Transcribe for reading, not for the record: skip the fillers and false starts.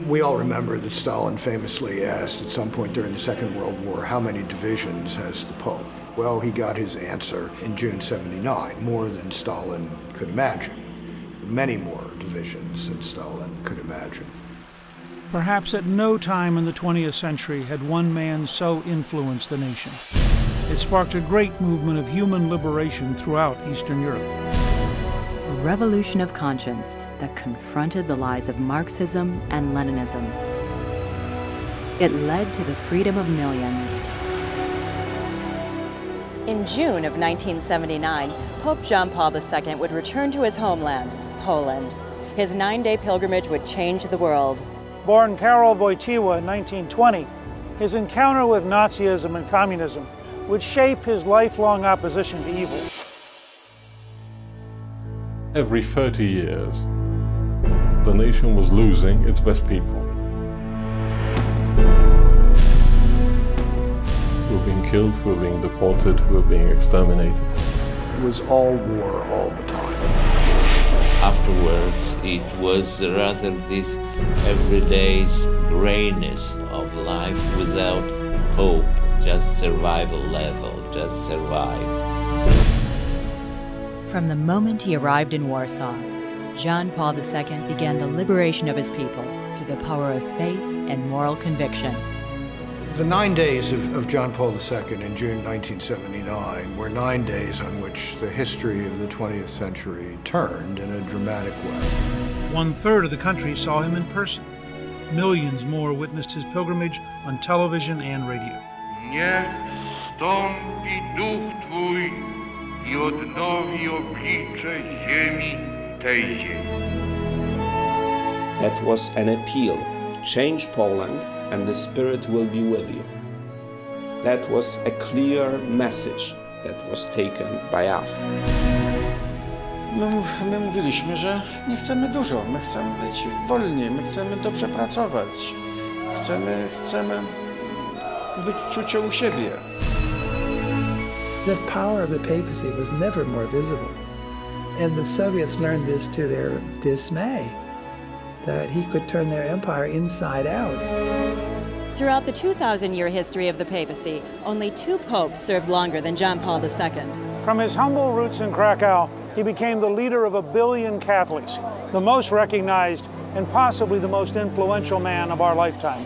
We all remember that Stalin famously asked at some point during the Second World War, how many divisions has the Pope? Well, he got his answer in June '79, more than Stalin could imagine. Many more divisions than Stalin could imagine. Perhaps at no time in the 20th century had one man so influenced the nation. It sparked a great movement of human liberation throughout Eastern Europe. A revolution of conscience that confronted the lies of Marxism and Leninism. It led to the freedom of millions. In June of 1979, Pope John Paul II would return to his homeland, Poland. His 9-day pilgrimage would change the world. Born Karol Wojtyła in 1920, his encounter with Nazism and communism would shape his lifelong opposition to evil. Every 30 years, the nation was losing its best people. Who were being killed, who were being deported, who were being exterminated. It was all war all the time. Afterwards, it was rather this everyday grayness of life without hope, just survival level, just survive. From the moment he arrived in Warsaw, John Paul II began the liberation of his people through the power of faith and moral conviction. The 9 days of John Paul II in June 1979 were 9 days on which the history of the 20th century turned in a dramatic way. 1/3 of the country saw him in person. Millions more witnessed his pilgrimage on television and radio. Niech stąpi duch Twój i odnowi oblicze ziemi tej ziemi. That was an appeal. Change Poland and the Spirit will be with you. That was a clear message that was taken by us. My mówiliśmy, że nie chcemy dużo, my chcemy być wolni, my chcemy dobrze pracować, chcemy być czucie u siebie. The power of the papacy was never more visible, and the Soviets learned this to their dismay, that he could turn their empire inside out. Throughout the 2,000-year history of the papacy, only 2 popes served longer than John Paul II. From his humble roots in Krakow, he became the leader of 1 billion Catholics, the most recognized and possibly the most influential man of our lifetime.